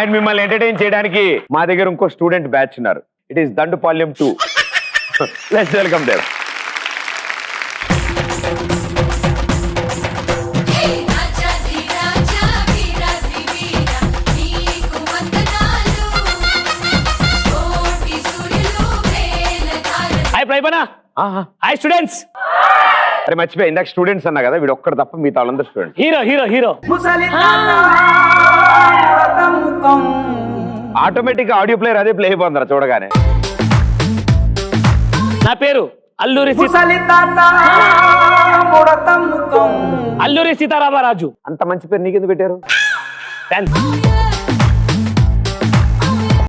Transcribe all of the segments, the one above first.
And మిమ్మల్ని entertain చేయడానికి మా దగ్గర ఇంకో స్టూడెంట్ బ్యాచ్ ఉన్నారు. It is Dandupalyam 2. Let's welcome there. Hi ప్రైపనా. Hi students. అరే మర్చిపోయి ఇందాక స్టూడెంట్స్ అన్నా కదా, వీడు ఒక్కడు తప్ప మిగతా వాళ్ళందరూ students. Hero hero hero. Automatic గా ఆడియో ప్లేయర్ అదే ప్లే అయిపోతుందా చూడగానే. నా పేరు అల్లూరి సీతారామరాజు. అంత మంచి పేరు నీకెందుకు పెట్టారు?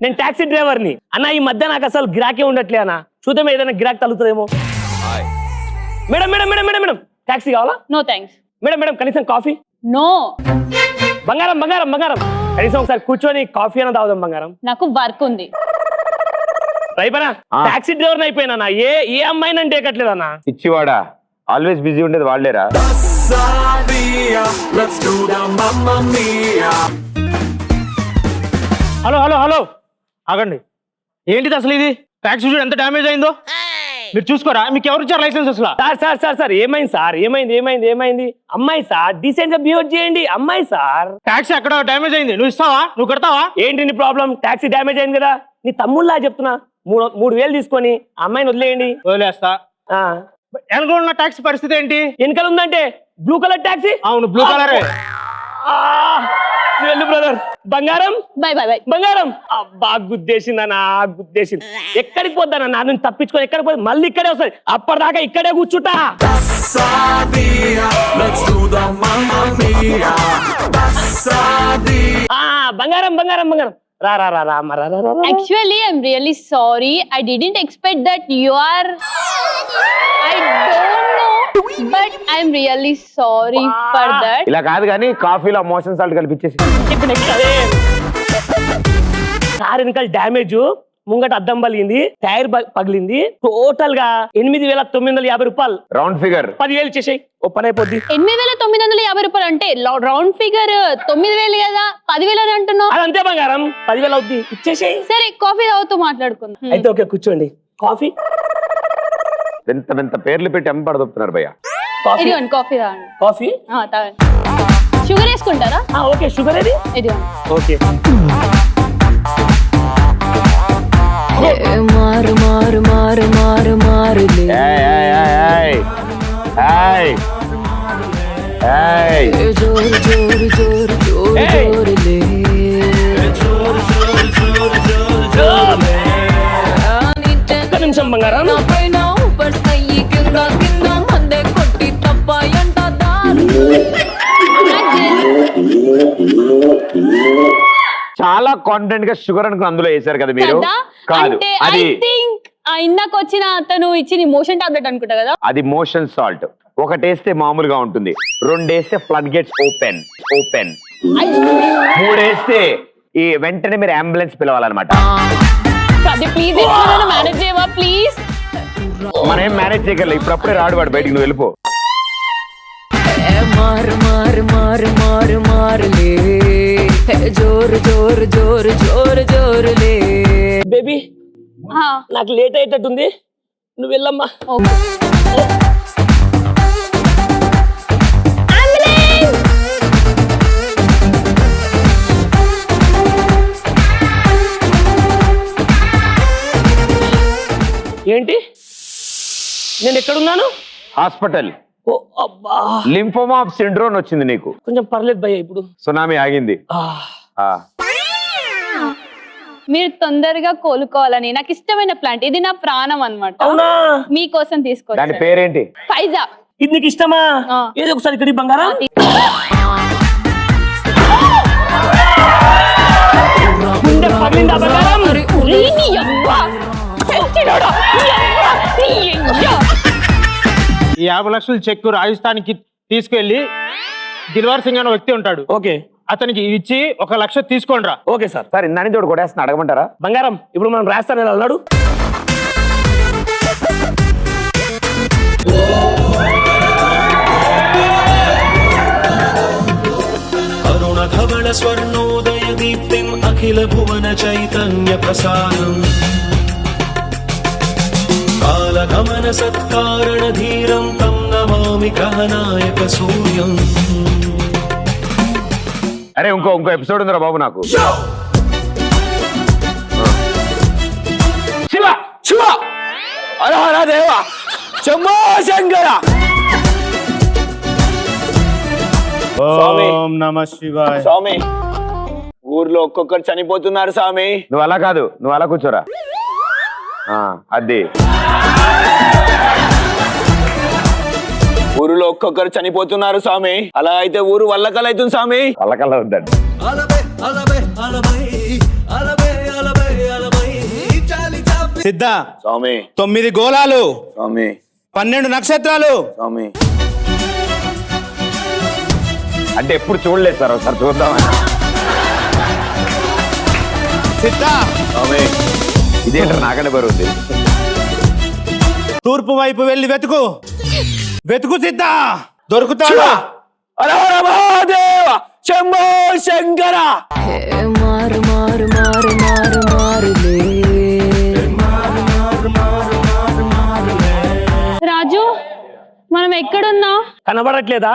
నేను టాక్సీ డ్రైవర్ని అన్న. ఈ మధ్య నాకు అసలు గిరాకే ఉండట్లే అన్న. చూద్దాం ఏదైనా గిరాక్ తగ్గుతుందేమో. Madam madam madam madam madam taxi కావాలా? No thanks. మేడం మేడం కనీసం కాఫీ? నో. బంగారం బంగారం బంగారం కనీసం ఒకసారి కూర్చొని కాఫీ అన్న తాగుదాం బంగారం. నాకు వర్క్ ఉంది. అయిపోయినా టాక్సీ డ్రైవర్ అయిపోయినా. ఏ అమ్మాయిని అంటే ఎక్కట్లేదన్నా. ఇచ్చివాడా ఆల్వేస్ బిజీ ఉండేది వాళ్ళేరా. హలో హలో హలో ఆగండి. ఏంటిది అసలు ఇది? ట్యాక్సీ చూడు ఎంత డ్యామేజ్ అయిందో. మీరు చూసుకోరా? మీకు ఎవరు ఇచ్చారు లైసెన్స్ అసలు? సార్ సార్ సార్ సార్ ఏమైంది సార్? ఏమైంది ఏమైంది ఏమైంది? అమ్మాయి సార్, డీసెంట్ గా బిహేవ్ చేయండి. అమ్మాయి సార్. ట్యాక్సీ అక్కడ డ్యామేజ్ అయింది, నువ్వు ఇస్తావా? నువ్వు కడతావా? ఏంటి నీ ప్రాబ్లం? టాక్సీ డ్యామేజ్ అయింది కదా, నీ తమ్ముళ్ళ చెప్తున్నా. 3,000 తీసుకొని అమ్మాయిని వదిలేయండి. వదిలేస్తా. వెనక ఉన్న ట్యాక్సీ పరిస్థితి ఏంటి? వెనకాల ఉందంటే బ్లూ కలర్ టాక్సీ. అవును బ్లూ కలరే. వెళ్ళు బ్రదర్. బంగారం బై బై బై. బంగారం. అబ్బా గుద్దేసిందన్నా, గుద్దేసింది. ఎక్కడికి పోద్దానా? నా నుంచి తప్పించుకొని ఎక్కడికి పోయి మళ్ళీ ఇక్కడే వస్తుంది. అప్పటిదాకా ఇక్కడే కూర్చుంటా. బంగారం బంగారం బంగారం రా రా రా రా రా రా. Actually, I'm really sorry. I didn't expect that you are. I don't know, but I'm really sorry for that. ఇలా కాదు కానీ కాఫీలో మోషన్ సాల్ట్ కలిపిచ్చేసి. ఇప్పుడు నెక్స్ట్ అదే కార్ వెనకాల డ్యామేజ్, ముంగట అద్దం పగిలింది, టైర్ పగిలింది. టోటల్ గా 8,950 రూపాయలు. Round figure 10,000 ఇచ్చేసాయి. ఓ పని అయిపోద్ది. 8,950 రూపాయలు అంటే రౌండ్ ఫిగర్ 9,000 కదా, 10,000 అని అంటున్నావు. అదంతే బంగారం, 10,000 అవుద్ది. ఇచ్చేసాయి. సరే కాఫీ తాగుతూ మాట్లాడుకుందాం. అయితే ఓకే కూర్చోండి. కాఫీ ఎంత ఎంత పేర్లు పెట్టి ఎంపడదొప్పుతున్నారు భయ్య. ఇదిగోండి కాఫీ తాగండి. కాఫీ తాగండి. షుగర్ వేసుకుంటారా? ఓకే షుగర్ ఏది? ఇదిగోండి. ఓకే. మారు మారు మారు మారు మారులే. జోరు జోరు జోరు జోరు జోరులే. ఒక్క నిమిషం బంగారం. పైన పడతాయి కింద కింద మందే కొట్టి తప్పాయంట దారు. చాలా కాన్ఫిడెంట్ గా షుగర్ అనుకుని అందులో వేసారు కదా మీరు. కాదు అది ఇందాక వచ్చిన అతను ఇచ్చిన మోషన్ టాబ్లెట్ అనుకుంటా కదా. అది మోషన్ సాల్ట్. ఒకటేస్తే మామూలుగా ఉంటుంది, 2 వేస్తే ఫ్లడ్ గేట్స్ ఓపెన్ ఓపెన్, 3 వేస్తే ఈ వెంటనే మీరు అంబులెన్స్ పిలవాలన్నమాట. ప్లీజ్ మేనేజ్ చేయవా ప్లీజ్? మనం ఏం మేనేజ్ చేయగలం. ఇప్పుడప్పుడే రాడు వాడు బయటికి, నువ్వు వెళ్ళిపో. మారు మారు మారు మారు మారులే. జోరు జోరు జోరు జోరు జోరులే. బేబీ నాకు లేట్ అయ్యేటట్టుంది, నువ్వు వెళ్ళమ్మా. ఏంటి నేను ఎక్కడున్నాను? హాస్పిటల్. ఓ అబ్బా, లింఫోమా సిండ్రోమ్ వచ్చింది నీకు. కొంచెం పర్లేదు భయ్య, ఇప్పుడు సునామీ ఆగింది. మీరు తొందరగా కోలుకోవాలని నాకు ఇష్టమైన ప్లాంట్ ఇది. నా ప్రాణం అన్నమాట. మీకోసం తీసుకోవచ్చు. దాని పేరేంటి? ఫైజా. ఇది నీకు ఇష్టమా? ఏదో ఒకసారి ఇక్కడ బంగారం. ఈ 50 లక్షల చెక్కు రాజస్థాన్ కి తీసుకెళ్లి దిల్వార్ సింగ్ అనే వ్యక్తి ఉంటాడు. ఓకే, అతనికి ఇచ్చి 1 లక్ష తీసుకోండి రా. Okay sir. సార్ ఇందా నుంచి ఒకటి కొట్టేస్తున్నా, అడగమంటారా? బంగారం ఇప్పుడు మనం రాజస్థాన్ వెళ్ళాడు. అరుణ ధవళ స్వర్ణోదయ దీప్తిం అఖిల భువన చైతన్య ప్రసారం కాలగమన సత్కారణ ధీరం తం నమామి గ్రహనాయక సూర్యం. అరే ఇంకో ఎపిసోడ్ ఉందిరా బాబు నాకు. శివ శివ అరహర దేవ శంభో శంకర. ఓం నమ శివాయ. స్వామి ఊర్లో ఒక్కొక్కరు చనిపోతున్నారు స్వామి. నువ్వు అలా కాదు, నువ్వు అలా కూర్చోరా. అది ఊరిలో ఒక్కొక్కరు చనిపోతున్నారు స్వామి. అలా అయితే ఊరు వల్లకలైతుంది స్వామి. వల్లకల్లా వద్దండి. సిద్ధ స్వామి 9 గోళాలు, స్వామి 12 నక్షత్రాలు. స్వామి అంటే ఎప్పుడు చూడలేదు సార్, ఒకసారి చూద్దామని. సిద్ధ స్వామి ఇదేంటారు నాకనే బరువుంది. తూర్పు వైపు వెళ్ళి వెతుకు, వెతుకు సిద్ధ, దొరుకుతాడు. హరహర మహాదేవ శంభో శంకర. హే మారు మారు మారు మారు మారులే. రాజు మనం ఎక్కడున్నాం? కనబడట్లేదా?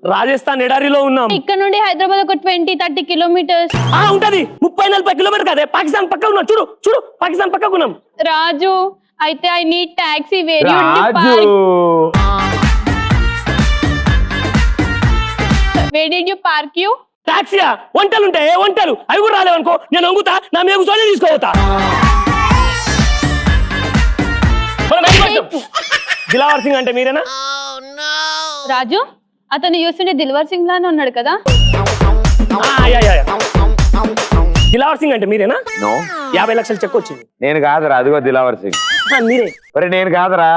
రాజస్థాన్ ఎడారిలో ఉన్నాం. ఇక్కడ నుండి హైదరాబాద్ ఒక 20-30 కిలోమీటర్స్ ఉంటది. 30-40 కిలోమీటర్ కదే. పాకిస్తాన్ పక్క ఉన్నాం. చూడు చూడు, పాకిస్తాన్ పక్కకు ఉన్నాం. రాజు అయితే I need taxi. Raju where did you park you? టాక్సీయా? వంటలు ఉంటాయి, వంటలు అవి కూడా రాలేవనుకో నేను వంగుతా, నా మీద కూర్చొని తీసుకోవతా. దిలావర్ సింగ్ అంటే మీరేనా? రాజు అతను చూస్తుంటే దిల్వర్ సింగ్ లానే ఉన్నాడు కదా. దిలావర్ సింగ్ అంటే మీరేనా? నో. 50 లక్షల చెక్ వచ్చింది. నేను కాదురా, అదిగో దిలావర్ సింగ్. మీరే? మరి నేను కాదురా.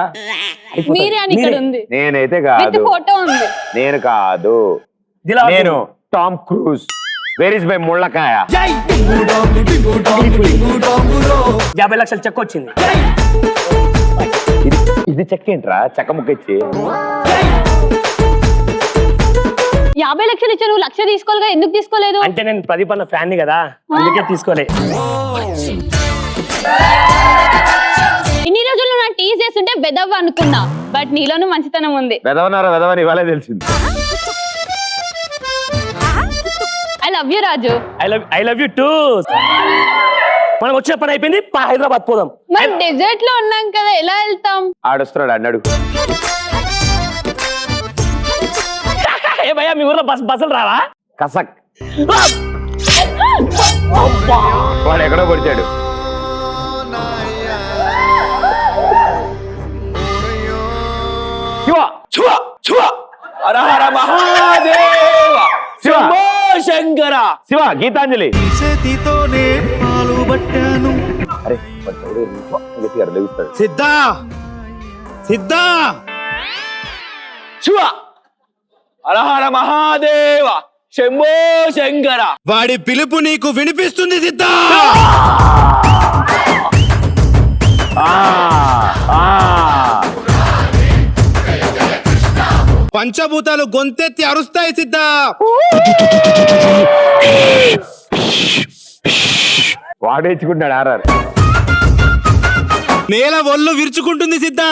మీరే అని ఇక్కడ ఉంది. నేనైతే విత్ కాదు. ఫోటో ఉంది. నేను కాదు. దిలావర్ నేను Tom Cruise. Where is my ముళ్ళకాయ? 50 లక్షల చెక్ వచ్చింది. ఇది చెక్ ఏంట్రా? చెక్క ముక్క ఇచ్చి 50 లక్షలు ఇచ్చా, నువ్వు 1,00,000 తీసుకోలేగా, ఎందుకు తీసుకోలేదు? అంటే నేను ప్రదీప్ అన్న ఫ్యాన్ కదా, అందుకే తీసుకోలే. ఇన్ని రోజులు నా టీజ్ చేస్తుంటే వెదవ్ అనుకున్నా, బట్ నీలోనూ మంచితనం ఉంది. వెదవనారా వెదవని ఇవాళే తెలిసింది. I love you Raju. I love you two. మనం వచ్చిన పని అయిపోయింది, హైదరాబాద్ పోదాం. మరి డెజర్ట్ లో ఉన్నాం కదా, ఎలా వెళ్తాం? ఆడొస్తున్నాడు అన్నాడు. ఏ భయ్యా మీ ఊర్లో బస్సులు రావా? కసక్ వాడు ఎక్కడో పొడిచాడు. శివ శివ శివ హరహర మహాదేవ శంభో శంకర. శివ గీతాంజలి. చేతితోనే పాలు పట్టాను. అరే గట్టిగా లెగుస్తాడు. సిద్ధ సిద్ధ శివ హరహర మహాదేవ శంభో శంకర. వాడి పిలుపు నీకు వినిపిస్తుంది సిద్ధ. పంచభూతాలు గొంతెత్తి అరుస్తాయి సిద్ధ. వాడేచుకుంటాడు ఆర్ఆర్. నేల ఒళ్ళు విరుచుకుంటుంది సిద్ధ.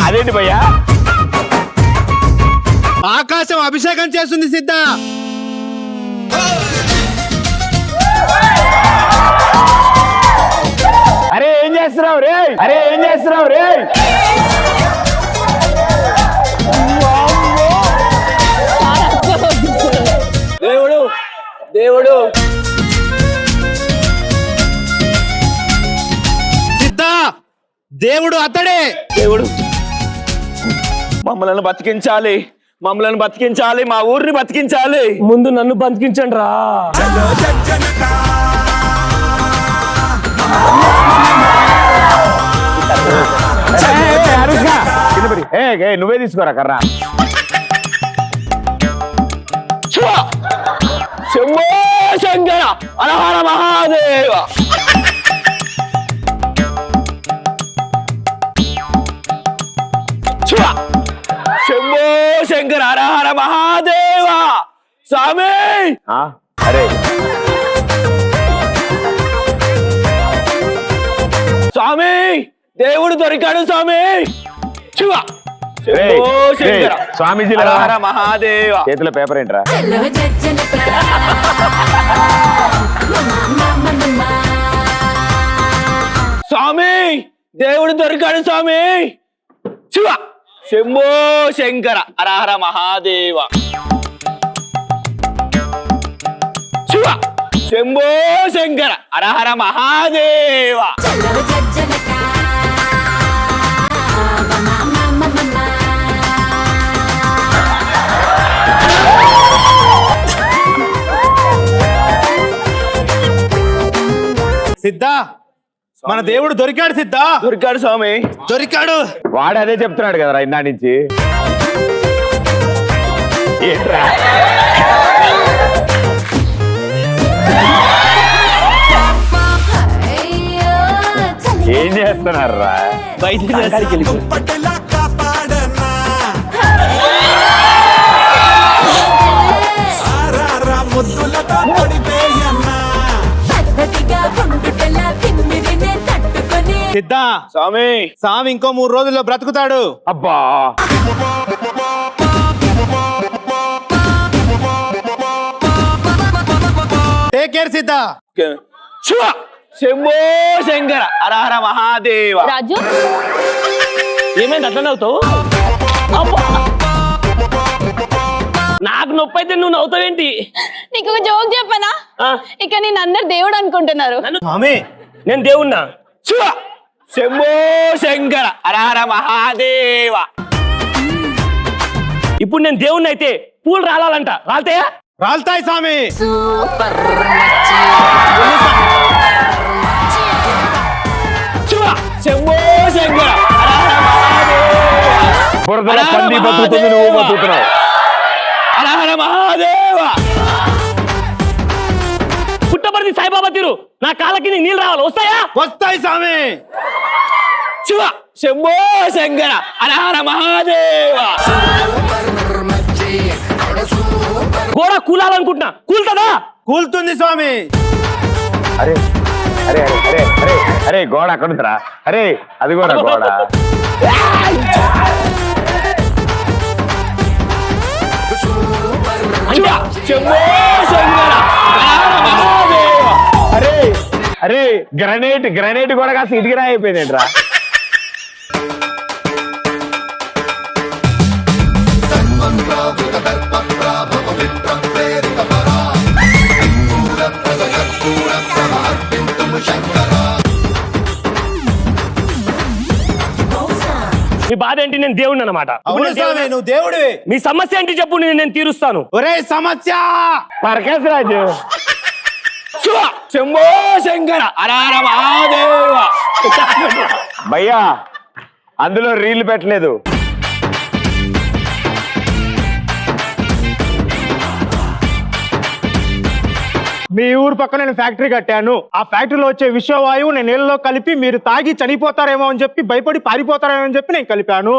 అదేంటి భయ్యా? ఆకాశం అభిషేకం చేస్తుంది సిద్ధ. అరే ఏం చేస్తున్నావు రే? అరే ఏం చేస్తున్నావు రే? దేవుడు దేవుడు సిద్ధ దేవుడు అతడే. దేవుడు మమ్మల్ని బతికించాలి, మమ్మల్ని బతికించాలి, మా ఊరిని బతికించాలి. ముందు నన్ను బతికించండి రా. నువ్వే తీసుకోరా కర్రా. శంభో శంకర హరహర మహాదేవ. శంభో శంకర హరహర మహాదేవ స్వామి ఆ? అరే స్వామి దేవుడు దొరికాడు స్వామి శివ రేయ్, శంభో శంకర రేయ్, స్వామీజీ హర హర మహాదేవ చేతిలో పేపర్ ఏంట్రా? స్వామి దేవుడు దొరికాడు స్వామి శివ శంభో శంకర హర హర మహాదేవ శివ శంభో శంకర హర హర మహాదేవ సిద్ధా మన దేవుడు దొరికాడు సిద్ధా, దొరికాడు స్వామి దొరికాడు. వాడు అదే చెప్తున్నాడు కదరా ఇందా నుంచి. ఏంట్రా ఏం చేస్తున్నారా? దుప్పటిలా కాపాడనా ఆరారా ముద్దులతో తొడిపేయన్నా సిద్ధా స్వామి స్వామి ఇంకో 3 రోజుల్లో బ్రతుకుతాడు. అబ్బా టేక్ కేర్ సిద్ధా. శివ శంభో శంకర హర హర మహాదేవ రాజు ఏమైంది అట్లా నవ్వుతావు? అబ్బా! నాకు నొప్పి అయితే నువ్వు నవ్వుతావేంటి? నీకు ఒక జోక్ చెప్పనా? ఆ? ఇక నేను అందరు దేవుడు అనుకుంటున్నారు. స్వామి నేను దేవుణ్ణా? శివ శంభో శంకర హర హర మహాదేవ ఇప్పుడు నేను దేవుణ్ణి అయితే పూలు రాలాలంట, రాలుతాయా? రాల్తాయి స్వామి. శివ శంభో శంకర హర హర మహాదేవ బురదలో పంది బతుకుతుంది, నువ్వు బతుకుతున్నావు. హర హర మహాదేవ పుట్టపర్తి సాయిబాబా తీరు నా కాళ్ళకి నీళ్ళు రావాలి, వస్తాయా? వస్తాయి స్వామి. శివ శంభో శంకర హర హర మహాదేవ గోడ కూలాలనుకుంటున్నా, కూలుతుందా? కూల్తుంది స్వామి. అరే అరే అరే అరే అరే అరే గోడ అక్కడ ఉందిరా. అరే అది కూడా గోడ. శివ శంభో శంకర హర హర మహాదేవ అరే అరే గ్రనేట్ కూడా కాస్త ఇటుకరా అయిపోయిందేంట్రా. మీ బాధ ఏంటి? నేను దేవుణ్ణి అన్నమాట. అవును స్వామి, నువ్వు దేవుడివి. మీ సమస్య ఏంటి చెప్పు, నేను తీరుస్తాను. ఒరే సమస్య. పరకేశ్ రాజు శివ శంభో శంకర హర హర మహాదేవ భయ్యా అందులో రీల్ పెట్టలేదు. మీ ఊరు పక్కన నేను ఫ్యాక్టరీ కట్టాను. ఆ ఫ్యాక్టరీలో వచ్చే విషవాయువు నేను నీళ్ళలో కలిపి మీరు తాగి చనిపోతారేమో అని చెప్పి భయపడి పారిపోతారేమో అని చెప్పి నేను కలిపాను.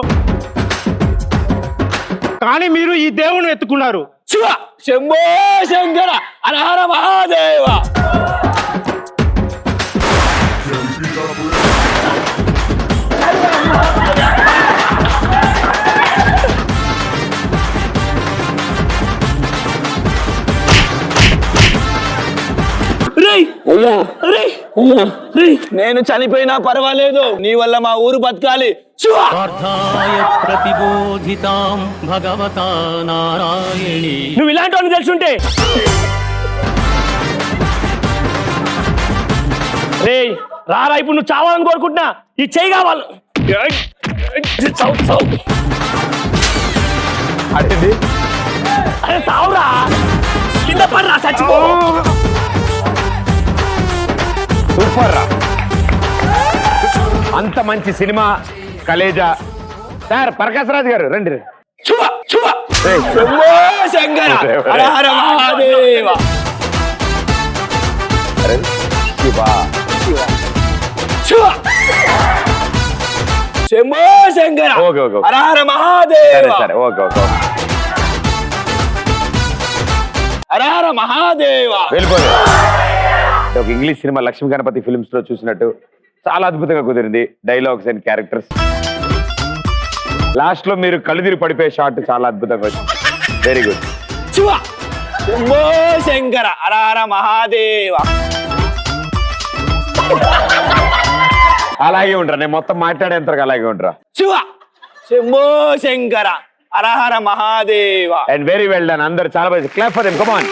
కానీ మీరు ఈ దేవుని ఎత్తుకున్నారు. శివ శంభో శంకర హర హర మహాదేవ నేను చనిపోయినా పర్వాలేదు, నీ వల్ల మా ఊరు బతకాలి. శివ ప్రతిబోధితాం భగవతా నారాయణి నువ్వు ఇలాంటి వాడిని తెలుసుంటే రే రారా, ఇప్పుడు నువ్వు చావాలని కోరుకుంటున్నా, ఈ చెయ్యి కావాలి. అదేంటి అరే సావురా, కింద పడరా, చచ్చిపో. సూపర్ రా. అంత మంచి సినిమా కలేజా. సార్ ప్రకాశ్ రాజ్ గారు రండి. శివ శివ శంభో శంకర హర హర మహాదేవ శివ శంభో శంకర ఓకే ఓకే హర హర మహాదేవ సరే ఓకే ఓకే హర మహాదేవ. వెళ్ళిపోదు. ఒక English cinema Lakshmi Ganapathi films లో చూసినట్టు చాలా అద్భుతంగా కుదిరింది. Dialogues and characters. లాస్ట్ లో మీరు కళ్ళుదిరి పడిపోయే షాట్ చాలా అద్భుతంగా వచ్చింది. Very good. శివ శంభో శంకర హర హర మహాదేవ. అలాగే ఉండరా, నేను మొత్తం మాట్లాడేంతరకు అలాగే ఉండరా. Shiva Shambho Shankara Hara Hara Mahadeva. And very well done. అందరు చాలా బాగా clap for them. Come on.